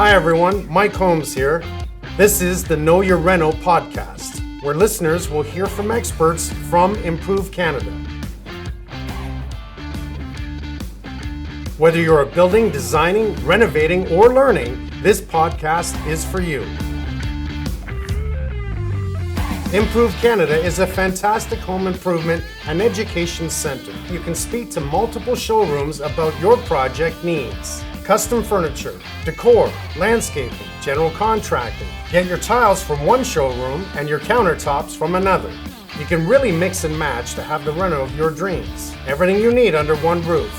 Hi everyone, Mike Holmes here. This is the Know Your Reno Podcast, where listeners will hear from experts from Improve Canada. Whether you're building, designing, renovating, or learning, this podcast is for you. Improve Canada is a fantastic home improvement and education center. You can speak to multiple showrooms about your project needs. Custom furniture, decor, landscaping, general contracting. Get your tiles from one showroom and your countertops from another. You can really mix and match to have the reno of your dreams. Everything you need under one roof.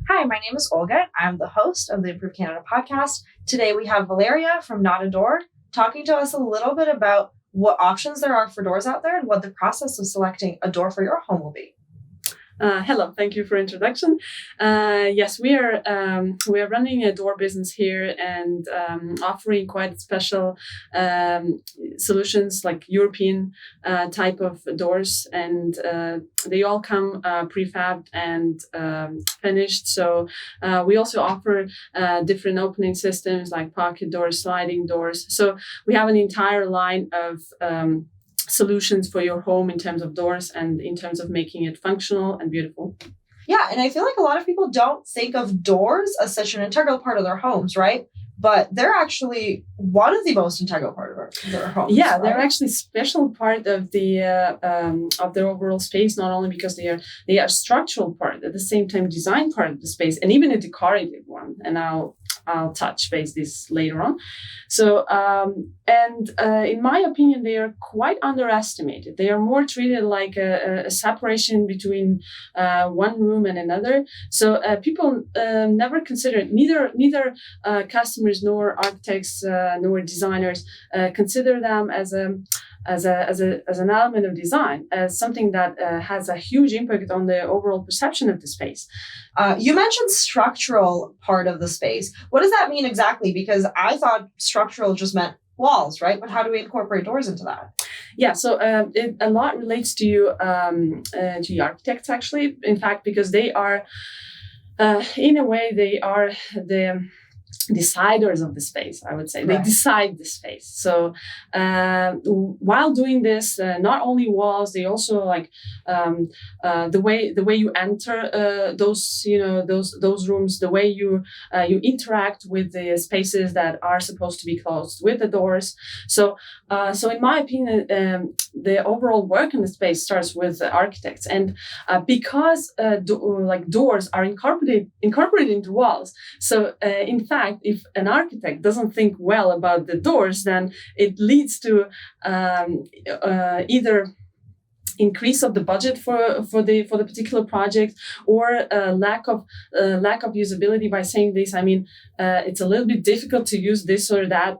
Hi, my name is Olga. I'm the host of the Improve Canada podcast. Today we have Valeriya from Not a Door talking to us a little bit about what options there are for doors out there and what the process of selecting a door for your home will be. Hello, thank you for introduction. Yes, we are running a door business here and offering quite special solutions like European type of doors, and they all come prefabbed and finished. So we also offer different opening systems like pocket doors, sliding doors. So we have an entire line of solutions for your home in terms of doors and in terms of making it functional and beautiful. Yeah, and I feel like a lot of people don't think of doors as such an integral part of their homes, right? But they're actually one of the most integral part of their homes. Yeah, right? they're actually special part of the overall space, not only because they are structural part, at the same time design part of the space, and even a decorative one. And I'll touch base this later on. So, in my opinion, they are quite underestimated. They are more treated like a separation between one room and another. So people never consider it. Neither customers nor architects nor designers consider them as an element of design, as something that has a huge impact on the overall perception of the space. You mentioned structural part of the space. What does that mean exactly? Because I thought structural just meant walls, right? But how do we incorporate doors into that? Yeah, so it a lot relates to the architects, actually. In fact, because they are, in a way, they are the deciders of the space, I would say. Right. They decide the space. So while doing this, not only walls, they also like the way you enter those rooms, the way you interact with the spaces that are supposed to be closed with the doors. So in my opinion, the overall work in the space starts with the architects, and because doors are incorporated into walls. So in fact, if an architect doesn't think well about the doors, then it leads to either increase of the budget for the particular project, or lack of usability. By saying this, I mean it's a little bit difficult to use this or that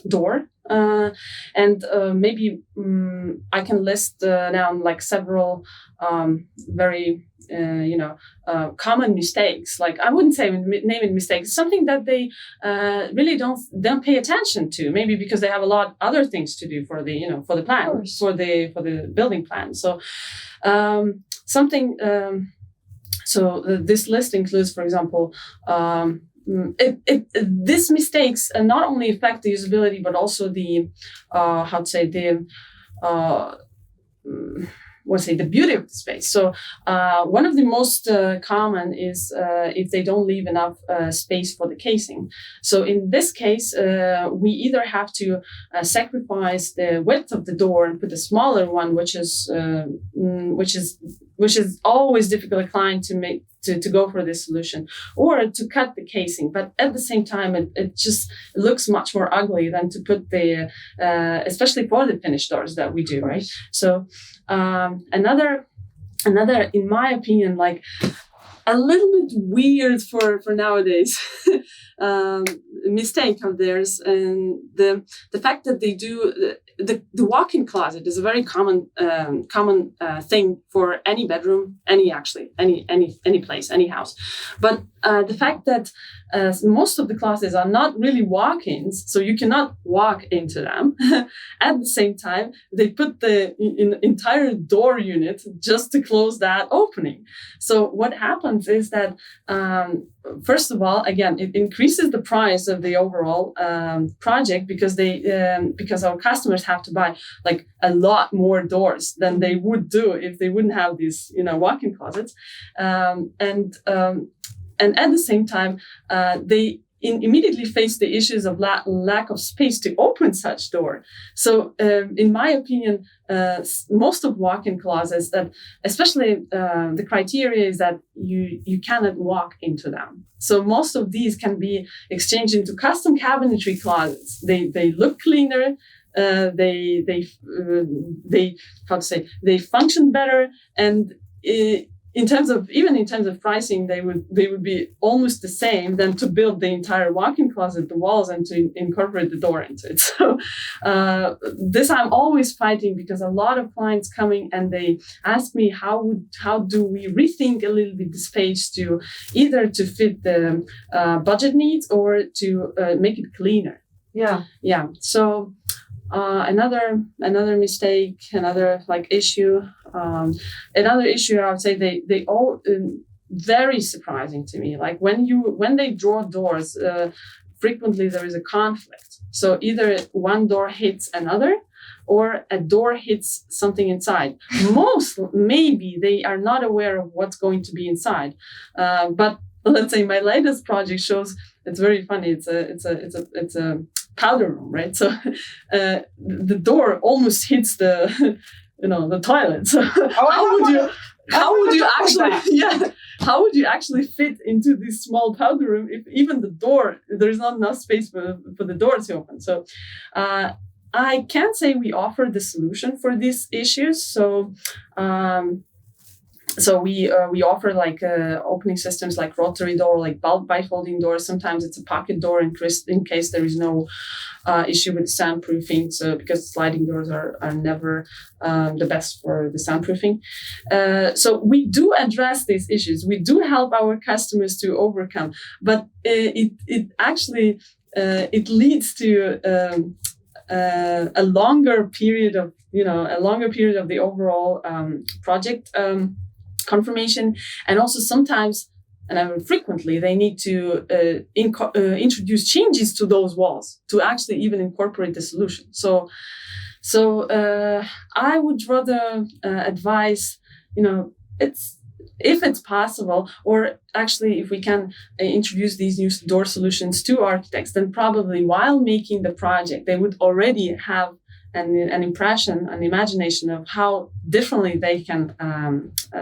door. And maybe I can list down like several very common mistakes. Like, I wouldn't say naming mistakes, something that they really don't pay attention to, maybe because they have a lot other things to do for the plan, for the building plan. So this list includes, for example, these mistakes not only affect the usability, but also the the beauty of the space. So one of the most common is if they don't leave enough space for the casing. So in this case, we either have to sacrifice the width of the door and put a smaller one, which is always difficult for a client to make. To go for this solution, or to cut the casing, but at the same time it just looks much more ugly than to put the especially for the finished doors that we do, right? So another in my opinion, like a little bit weird for nowadays mistake of theirs, and the fact that they do the walk-in closet is a very common thing for any bedroom, any place, any house. But the fact that most of the closets are not really walk-ins, so you cannot walk into them. At the same time, they put the entire door unit just to close that opening. So what happens is that first of all, again, it increases the price of the overall project because because our customers have to buy like a lot more doors than they would do if they wouldn't have these, walk-in closets, and at the same time, they immediately face the issues of lack of space to open such door. So, in my opinion, most of walk-in closets, that especially the criteria is that you cannot walk into them. So most of these can be exchanged into custom cabinetry closets. They look cleaner. They function better, and in terms of pricing, they would be almost the same than to build the entire walk-in closet, the walls, and to incorporate the door into it. So this I'm always fighting, because a lot of clients coming and they ask me how do we rethink a little bit the space to either to fit the budget needs or to make it cleaner. Yeah. So another mistake, another issue. Another issue, I would say they all very surprising to me. Like when they draw doors, frequently there is a conflict. So either one door hits another, or a door hits something inside. Maybe they are not aware of what's going to be inside. But let's say my latest project shows, it's very funny. It's a powder room, right? So the door almost hits the the toilet. So how would you actually fit into this small powder room if even the door, there is not enough space for the door to open? So I can't say we offer the solution for these issues. So we offer opening systems like rotary door, like bifolding doors. Sometimes it's a pocket door in case there is no issue with soundproofing. So because sliding doors are never the best for the soundproofing. So we do address these issues. We do help our customers to overcome, but it actually it leads to a longer period of the overall project confirmation, and also sometimes, and frequently, they need to introduce changes to those walls to actually even incorporate the solution. So I would rather advise, if it's possible, or actually if we can introduce these new door solutions to architects, then probably while making the project, they would already have an impression, an imagination of how differently they can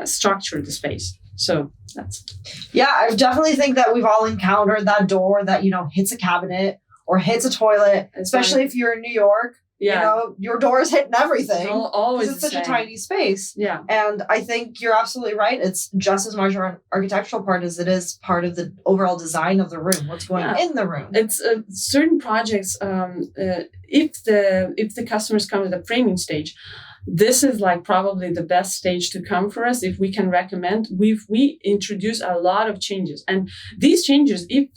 structure the space. So that's... Yeah, I definitely think that we've all encountered that door that, hits a cabinet or hits a toilet, especially if you're in New York. Yeah. Your door is hitting everything. Always it's such a tiny space. Yeah. And I think you're absolutely right. It's just as much an architectural part as it is part of the overall design of the room, what's going in the room. It's certain projects, if the customers come to the framing stage, this is probably the best stage to come for us. If we can recommend, we introduce a lot of changes, and these changes, if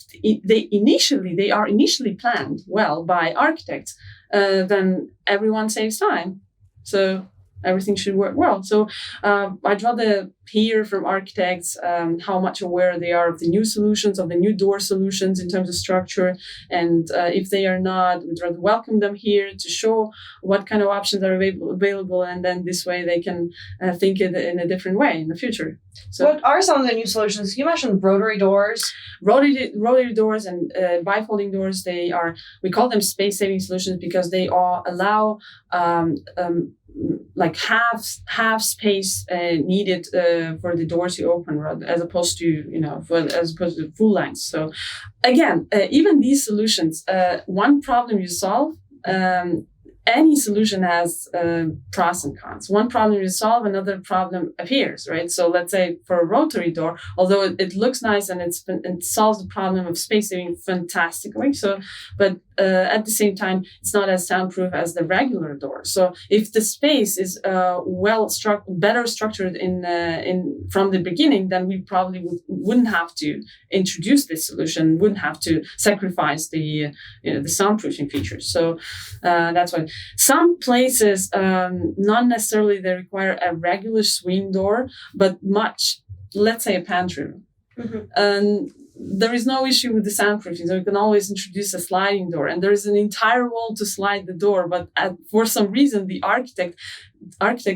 they are initially planned well by architects, then everyone saves time. So everything should work well. So I'd rather hear from architects how much aware they are of the new solutions, of the new door solutions in terms of structure. And if they are not, we'd rather welcome them here to show what kind of options are available. And then this way they can think it in a different way in the future. So, what are some of the new solutions? You mentioned rotary doors. Rotary doors and bifolding doors, we call them space-saving solutions because they all allow half space needed for the door to open, as opposed to full length. So again, even these solutions, one problem you solve, any solution has pros and cons. One problem you solve, another problem appears, right? So let's say for a rotary door, although it looks nice and it solves the problem of space saving fantastically. So, but at the same time, it's not as soundproof as the regular door. So if the space is better structured in from the beginning, then we probably wouldn't have to introduce this solution, wouldn't have to sacrifice the soundproofing features. So that's why. Some places, not necessarily they require a regular swing door, but let's say a pantry room. Mm-hmm. And there is no issue with the soundproofing. So you can always introduce a sliding door, and there is an entire wall to slide the door. But for some reason, the architect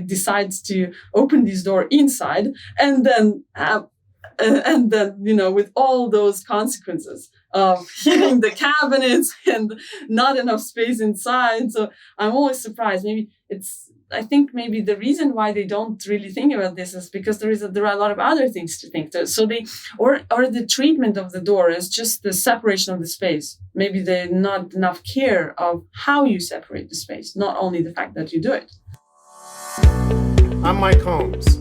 decides to open this door inside, and then with all those consequences of hitting the cabinets and not enough space inside. So I'm always surprised. I think maybe the reason why they don't really think about this is because there are a lot of other things to think. So or the treatment of the door is just the separation of the space. Maybe there's not enough care of how you separate the space, not only the fact that you do it. I'm Mike Holmes.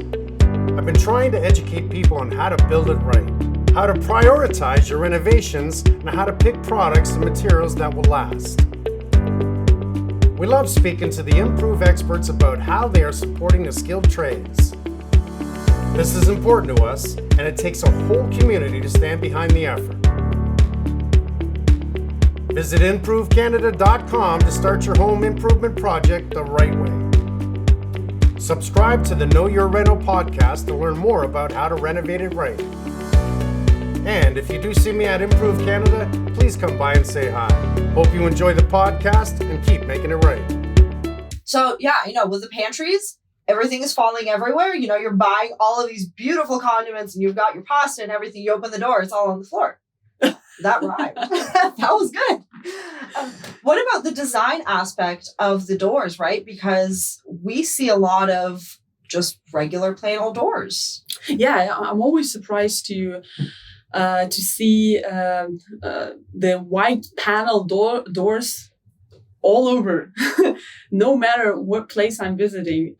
I've been trying to educate people on how to build it right, how to prioritize your renovations, and how to pick products and materials that will last. We love speaking to the Improve experts about how they are supporting the skilled trades. This is important to us, and it takes a whole community to stand behind the effort. Visit improvecanada.com to start your home improvement project the right way. Subscribe to the Know Your Reno Podcast to learn more about how to renovate it right. And if you do see me at Improve Canada, please come by and say hi. Hope you enjoy the podcast and keep making it right. So with the pantries, everything is falling everywhere. You're buying all of these beautiful condiments and you've got your pasta and everything. You open the door, it's all on the floor. That rhymed. That was good. What about the design aspect of the doors, right? Because we see a lot of just regular plain old doors. Yeah, I'm always surprised to see the white panel doors all over, no matter what place I'm visiting,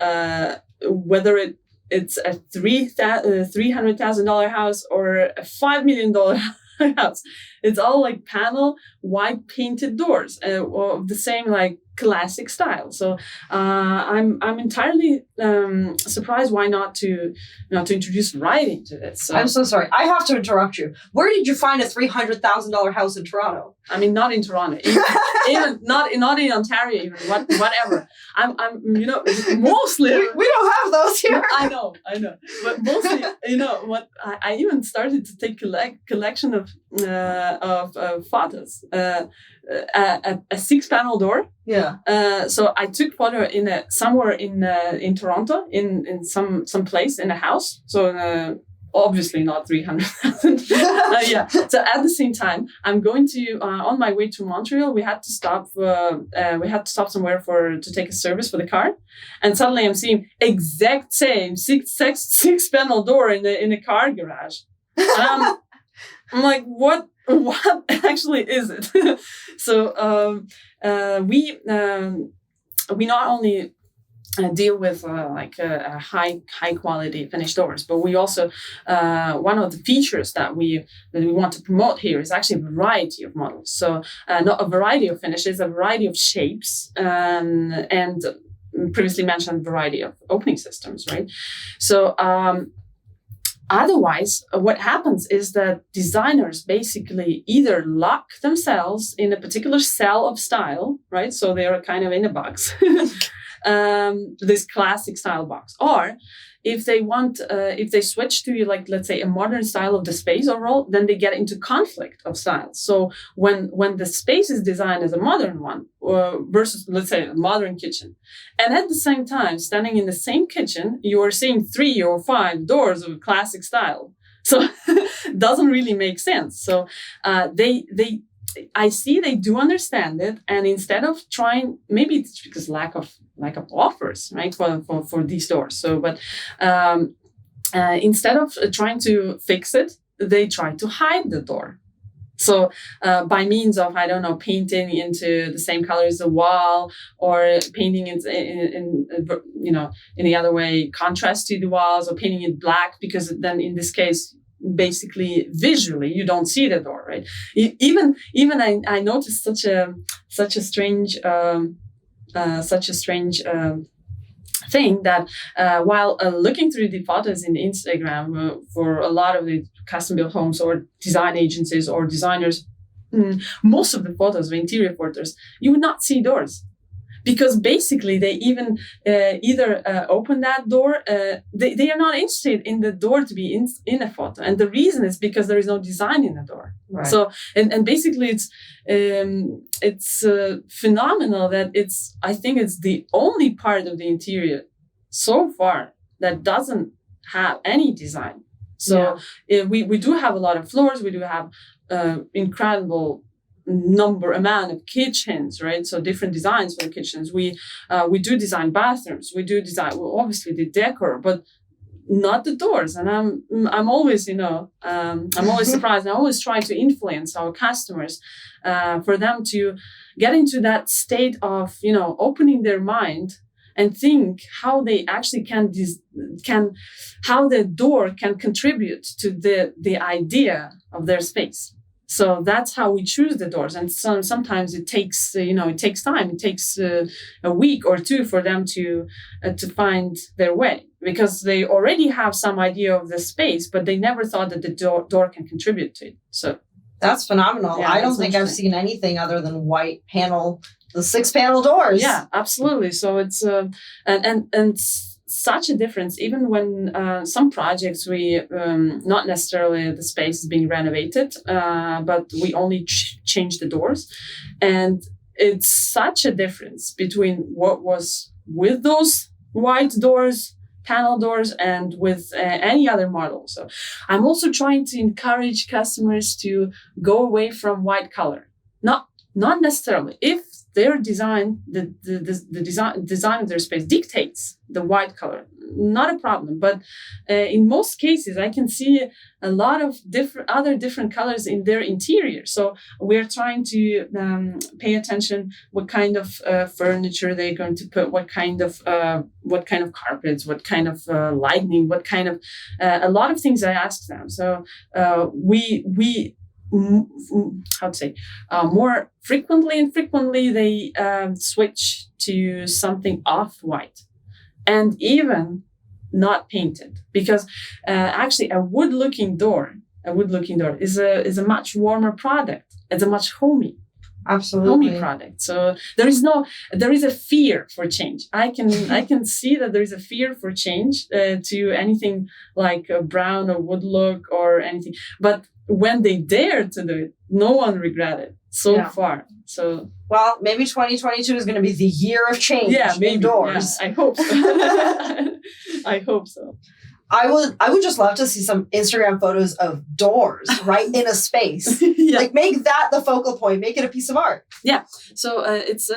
whether it's a $300,000 house or a $5 million house. It's all like panel white painted doors of the same like classic style. So I'm entirely surprised why not to introduce writing to this. So, I'm so sorry. I have to interrupt you. Where did you find a $300,000 house in Toronto? I mean, not in Toronto, even not in Ontario, even whatever. I'm mostly we don't have those here. I know, but mostly what I even started to take collection of photos. A 6-panel door. Yeah. So I took photo somewhere in Toronto in some place in a house. So obviously not 300,000. Yeah. So at the same time, I'm going to on my way to Montreal. We had to stop. Somewhere to take a service for the car, and suddenly I'm seeing exact same six panel door in a car garage. And I'm like, what actually is it? So we not only deal with high quality finished doors, but we also one of the features that we want to promote here is actually a variety of models. So not a variety of finishes, a variety of shapes, and previously mentioned variety of opening systems, right? So otherwise, what happens is that designers basically either lock themselves in a particular cell of style, right? So they are kind of in a box, this classic style box. Or if they switch to let's say a modern style of the space overall, then they get into conflict of styles. So when the space is designed as a modern one versus, let's say, a modern kitchen, and at the same time, standing in the same kitchen, you are seeing 3 or 5 doors of a classic style. So it doesn't really make sense. So I see they do understand it, and instead of trying, maybe it's because lack of offers, right, for these doors. So, but instead of trying to fix it, they try to hide the door. So by means of, I don't know, painting into the same color as the wall, or painting in the other way, contrast to the walls, or painting it black, because then in this case, basically visually you don't see the door, right? Even I noticed such a strange thing that while looking through the photos in Instagram for a lot of the custom built homes or design agencies or designers, most of the photos of interior photos, you would not see doors. because basically they even either open that door. They are not interested in the door to be in a photo, and the reason is because there is no design in the door. Right. So and basically it's phenomenal that I think it's the only part of the interior so far that doesn't have any design. So we do have a lot of floors. We do have incredible amount of kitchens, right? So different designs for the kitchens. We do design bathrooms. We do design, obviously the decor, but not the doors. And I'm always, I'm always surprised. I always try to influence our customers for them to get into that state of, opening their mind and think how they actually how the door can contribute to the idea of their space. So that's how we choose the doors. And sometimes it takes, it takes time. It takes a week or two for them to find their way, because they already have some idea of the space, but they never thought that the door can contribute to it. So that's phenomenal. Yeah, I don't think I've seen anything other than white panel, the 6-panel doors. Yeah, absolutely. So it's and such a difference, even when some projects we not necessarily the space is being renovated, but we only change the doors, and it's such a difference between what was with those white doors, panel doors, and with any other model. So I'm also trying to encourage customers to go away from white color. Not necessarily. If their design, the design of their space dictates the white color, not a problem. But in most cases, I can see a lot of different colors in their interior. So we're trying to pay attention what kind of furniture they're going to put, what kind of carpets, what kind of lighting, what kind of a lot of things I ask them. So we more frequently they switch to something off-white, and even not painted, because actually a wood-looking door is a much warmer product. It's a much homey product. So there is a fear for change. I can see that there is a fear for change to anything like a brown or wood look or anything. But when they dare to do it, no one regretted so far. So well, maybe 2022 is going to be the year of change. Yeah, maybe indoors. Yeah, I hope so. I hope so. I would just love to see some Instagram photos of doors right in a space. Yeah. Like, make that the focal point. Make it a piece of art. Yeah. So it's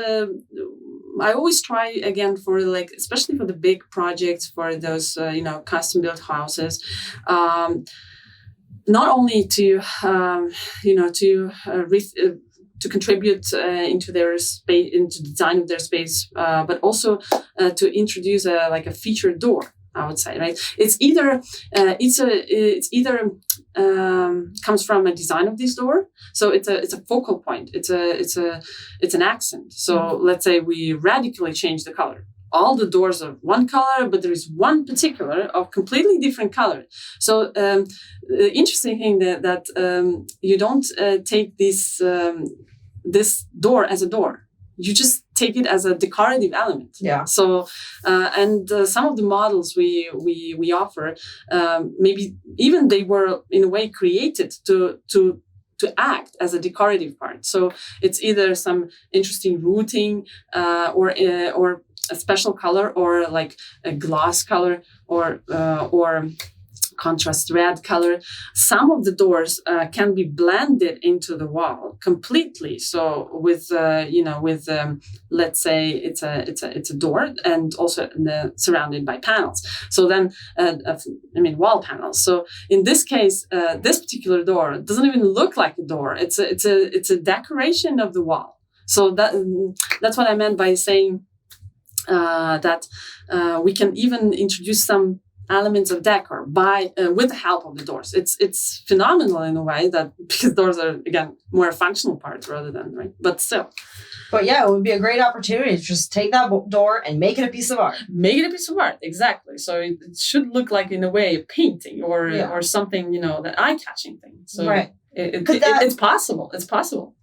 I always try again for especially for the big projects, for those custom built houses. Not only to to contribute into their space, into the design of their space, but also to introduce a featured door, I would say, right? It's either comes from a design of this door, so it's a focal point. It's an accent. So let's say we radically change the color. All the doors are one color, but there is one particular of completely different color. So the interesting thing that you don't take this door as a door. You just take it as a decorative element. Yeah. So and some of the models we offer, maybe even they were in a way created to act as a decorative part. So it's either some interesting routing or a special color, or like a gloss color, or contrast red color. Some of the doors can be blended into the wall completely. So with let's say it's a door, and also surrounded by panels. So then wall panels. So in this case, this particular door doesn't even look like a door. It's a decoration of the wall. So that's what I meant by saying that we can even introduce some elements of decor with the help of the doors. It's phenomenal in a way, that because doors are, again, more functional parts rather than, right? But still. But yeah, it would be a great opportunity to just take that door and make it a piece of art. Make it a piece of art, exactly. So it should look like, in a way, a painting or something, that eye-catching thing. So right. It's possible. It's possible.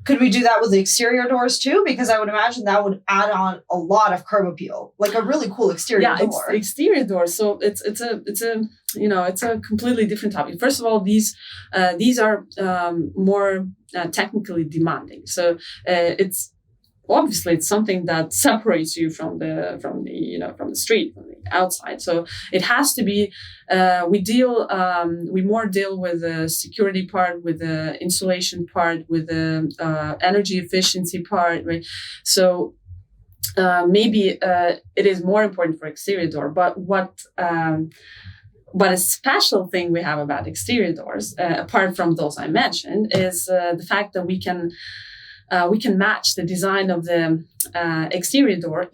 Could we do that with the exterior doors too? Because I would imagine that would add on a lot of curb appeal, like a really cool exterior door. Yeah, it's exterior door. So it's a completely different topic. First of all, these are more technically demanding. So it's something that separates you from the street, from the outside. So it has to be. We more deal with the security part, with the insulation part, with the energy efficiency part, right? So maybe it is more important for exterior door. But what a special thing we have about exterior doors, apart from those I mentioned, is the fact that we can match the design of the exterior door,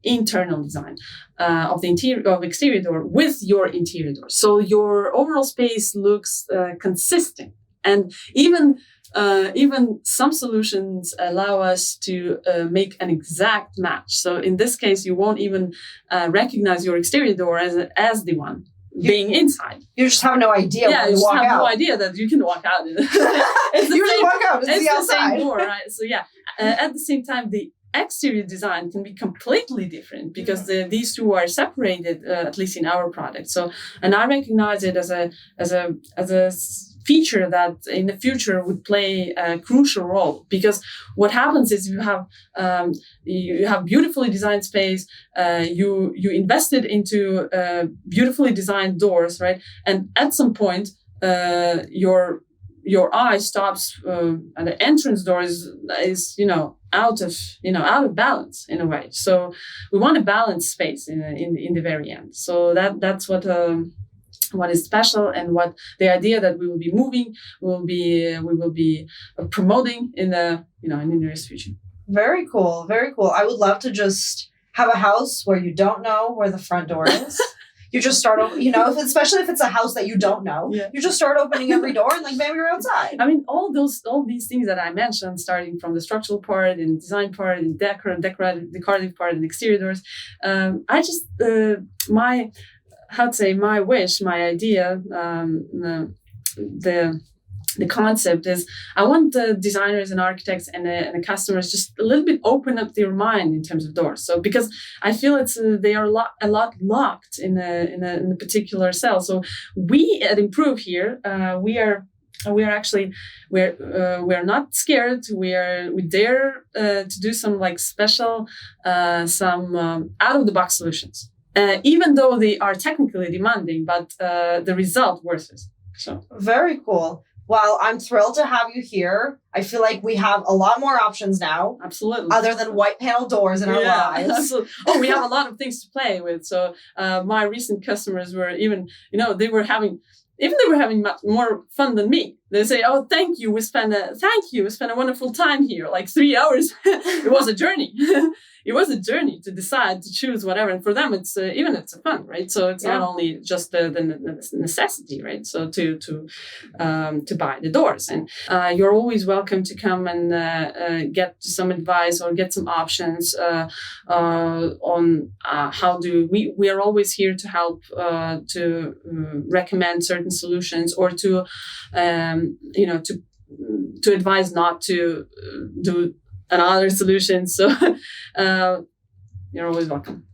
internal design of the exterior door with your interior door. So your overall space looks consistent. And even some solutions allow us to make an exact match. So in this case, you won't even recognize your exterior door as the one being inside. You just have no idea when you walk out. Yeah, you have no idea that you can walk out. It's the outside. Same door, right? So yeah, at the same time, the exterior design can be completely different because these two are separated, at least in our product. So, and I recognize it as a feature that in the future would play a crucial role, because what happens is you have beautifully designed space, you invested into beautifully designed doors, right? And at some point, your eye stops, and the entrance door is out of balance in a way. So we want a balanced space in the very end. So that's what is special, and what the idea that we will be moving, we will be promoting in the nearest future. Very cool, very cool. I would love to just have a house where you don't know where the front door is. You just start, especially if it's a house that you don't know, you just start opening every door and maybe you're outside. I mean, all these things that I mentioned, starting from the structural part and design part and decorative part and exterior doors, my wish, my idea, the concept is I want the designers and architects and the customers just a little bit open up their mind in terms of doors. So because I feel they are a lot locked in a particular cell. So we at Improve here, we're not scared. We dare to do some special, some out of the box solutions. Even though they are technically demanding, but the result worth it. So very cool. Well, I'm thrilled to have you here. I feel like we have a lot more options now. Absolutely. Other than white panel doors in our lives. Absolutely. Oh, we have a lot of things to play with. So my recent customers were they were having much more fun than me. They say, "Oh, thank you. We spent a wonderful time here. 3 hours. It was a journey." It was a journey to decide, to choose whatever. And for them, it's a fun, right? So it's not only just the necessity, right? So to buy the doors. And you're always welcome to come and get some advice or get some options on how we are always here to help to recommend certain solutions, or to advise not to do another solution. So you're always welcome.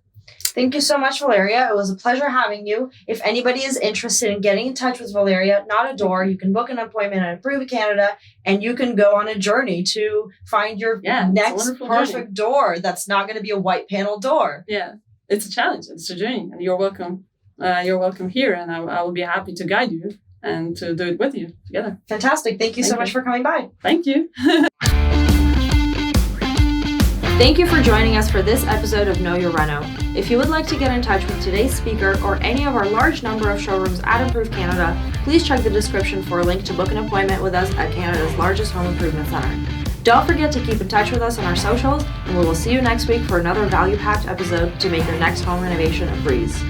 Thank you so much, Valeriya. It was a pleasure having you. If anybody is interested in getting in touch with Valeriya, Not a Door, you can book an appointment at Improve Canada, and you can go on a journey to find your next perfect door that's not going to be a white panel door. Yeah, it's a challenge. It's a journey, and you're welcome. You're welcome here, and I will be happy to guide you and to do it with you together. Fantastic. Thank you so much for coming by. Thank you. Thank you for joining us for this episode of Know Your Reno. If you would like to get in touch with today's speaker or any of our large number of showrooms at Improve Canada, please check the description for a link to book an appointment with us at Canada's largest home improvement center. Don't forget to keep in touch with us on our socials, and we will see you next week for another value-packed episode to make your next home renovation a breeze.